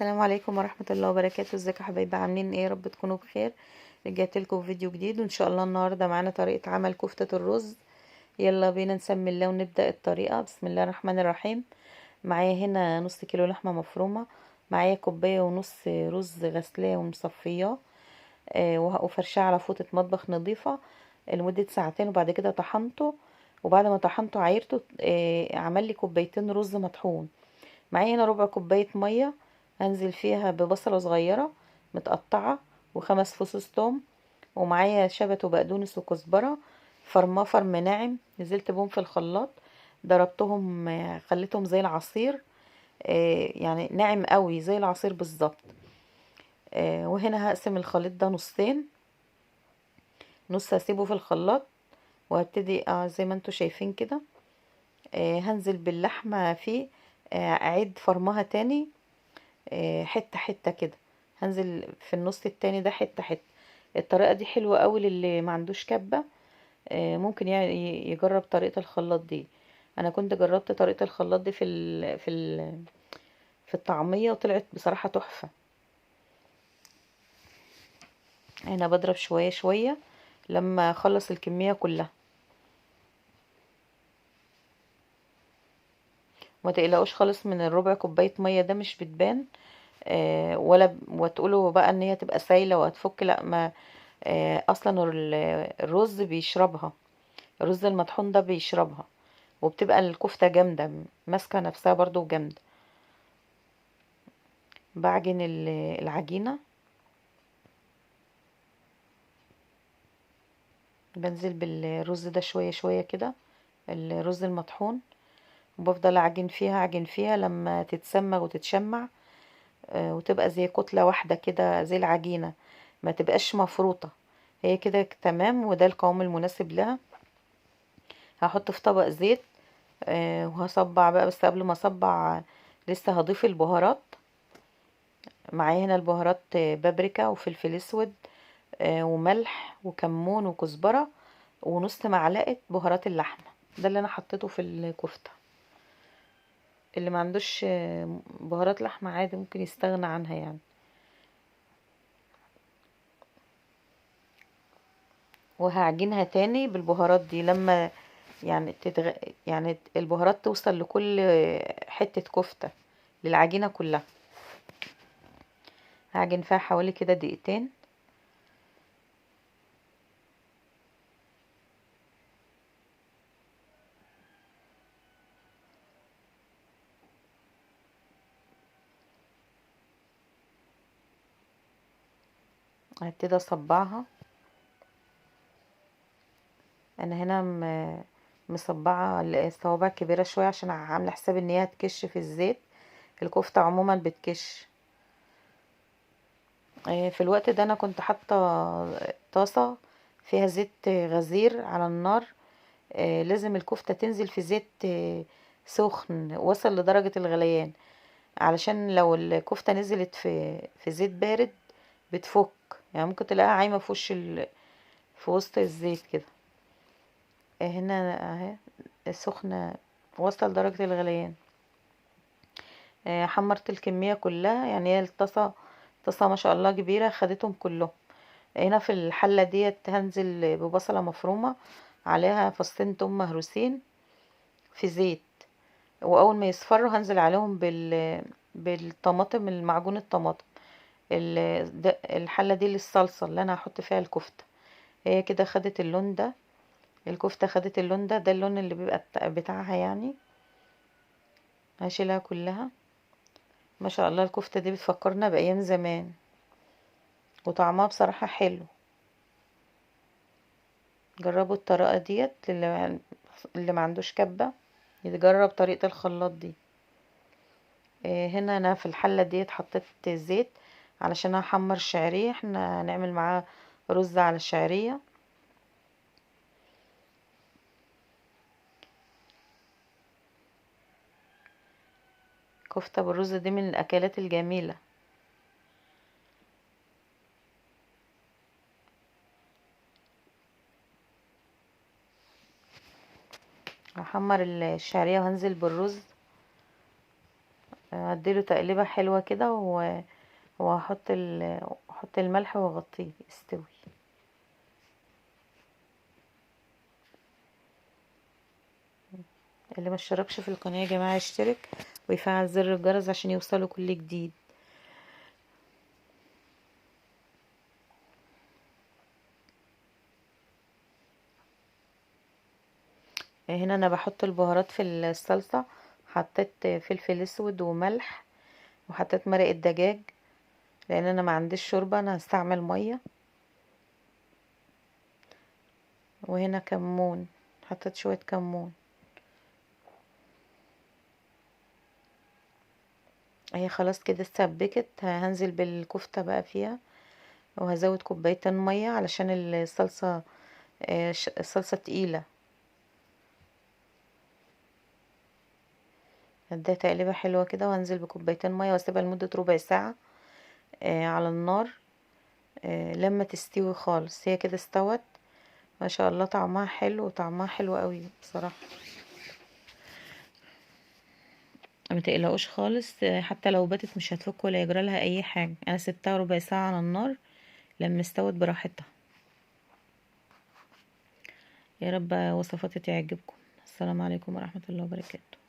السلام عليكم ورحمة الله وبركاته. ازيكم يا حبايبي؟ عاملين ايه؟ رب تكونوا بخير. رجعت لكم فيديو جديد وان شاء الله النهارده معانا طريقة عمل كفتة الرز. يلا بينا نسمي الله ونبدأ الطريقة. بسم الله الرحمن الرحيم. معايا هنا نص كيلو لحمة مفرومة، معايا كوباية ونص رز غسلاه ومصفياه وفرشاه على فوطة مطبخ نظيفة لمدة ساعتين، وبعد كده طحنته، وبعد ما طحنته عايرته عمل لي كوبايتين رز مطحون. معايا هنا ربع كوباية مية هنزل فيها ببصلة صغيرة متقطعة وخمس فصوص توم، ومعايا شبت وبقدونس وكزبرة فرماه فرم ناعم، نزلت بهم في الخلاط ضربتهم خليتهم زي العصير، يعني ناعم قوي زي العصير بالظبط. وهنا هقسم الخليط ده نصين، نص هسيبه في الخلاط وهبتدي زي ما انتوا شايفين كده هنزل باللحمة فيه، اعيد فرمها تاني حتة حتة كده، هنزل في النص التاني ده حتة حتة. الطريقة دي حلوة قوي للي ما عندوش كبة، ممكن يعني يجرب طريقة الخلاط دي. انا كنت جربت طريقة الخلاط دي في الطعمية وطلعت بصراحة تحفة. انا بضرب شوية شوية لما اخلص الكمية كلها. ما تقلقوش خالص من الربع كوباية مية ده، مش بتبان ولا وتقولوا بقى ان هي تبقى سايلة وهتفك، لا، ما اصلا الرز بيشربها، الرز المطحون ده بيشربها، وبتبقى الكفتة جامدة ماسكة نفسها برضو جامدة. بعجن العجينة، بنزل بالرز ده شوية شوية كده، الرز المطحون، وبفضل اعجن فيها اعجن فيها لما تتسمغ وتتشمع وتبقى زي كتلة واحدة كده زي العجينة، ما تبقاش مفروطة. هي كده تمام، وده القوام المناسب لها. هحط في طبق زيت وهصبع بقى، بس قبل ما اصبع لسه هضيف البهارات. معايا هنا البهارات بابريكا وفلفل اسود وملح وكمون وكزبرة ونص معلقة بهارات اللحمة، ده اللي انا حطيته في الكفتة. اللي ما عندوش بهارات لحمة عادي ممكن يستغنى عنها يعني. وهعجنها تاني بالبهارات دي لما يعني يعني البهارات توصل لكل حتة كفتة، للعجينة كلها. هعجن فيها حوالي كده دقيقتين. هبتدي اصبعها. انا هنا مصبعه الصوابع كبيره شويه عشان عامله حساب ان هي هتكش في الزيت، الكفته عموما بتكش. في الوقت ده انا كنت حاطه طاسه فيها زيت غزير على النار، لازم الكفته تنزل في زيت سخن وصل لدرجه الغليان، علشان لو الكفته نزلت في زيت بارد بتفك، يعني ممكن تلاقيها عايمه في وسط الزيت كده. هنا اهي سخنة واصلة لدرجة الغليان. حمرت الكمية كلها، يعني هي طاسة ما شاء الله كبيرة خدتهم كلهم. هنا في الحلة ديت هنزل ببصلة مفرومة عليها فصين توم مهروسين في زيت، واول ما يصفروا هنزل عليهم بالطماطم، المعجون الطماطم. الحلة دي للصلصة اللي انا هحط فيها الكفتة. هي كده خدت اللون ده، الكفتة خدت اللون ده اللون اللي بيبقى بتاعها يعني. هشيلها كلها. ما شاء الله الكفتة دي بتفكرنا بأيام زمان، وطعمها بصراحة حلو. جربوا الطريقة ديت اللي ما عندوش كبة يتجرب طريقة الخلاط دي. هنا انا في الحلة ديت حطيت زيت علشان هحمر الشعرية، احنا هنعمل معاه رز على الشعرية. كفتة بالرز دي من الأكلات الجميلة. هحمر الشعرية وهنزل بالرز اديله تقليبه حلوه كده وهحط احط الملح واغطيه يستوي. اللي ما اشتركش في القناه يا جماعه يشترك ويفعل زر الجرس عشان يوصله كل جديد. هنا انا بحط البهارات في الصلصه، حطيت فلفل اسود وملح وحطيت مرق الدجاج لان انا ما عنديش شوربه، انا هستعمل ميه. وهنا كمون، حطيت شويه كمون. هي خلاص كده اتسبكت، هنزل بالكفته بقى فيها وهزود كوبايتين ميه علشان الصلصه الصلصه تقيله. هديها تقليبه حلوه كده وهنزل بكوبايتين ميه واسيبها لمده ربع ساعه على النار لما تستوي خالص. هي كده استوت ما شاء الله، طعمها حلو وطعمها حلو قوي بصراحه. ما تقلقوش خالص، حتى لو باتت مش هتفك ولا يجرى لها اي حاجه. انا سبتها ربع ساعه على النار لما استوت براحتها. يا رب وصفاتي تعجبكم. السلام عليكم ورحمه الله وبركاته.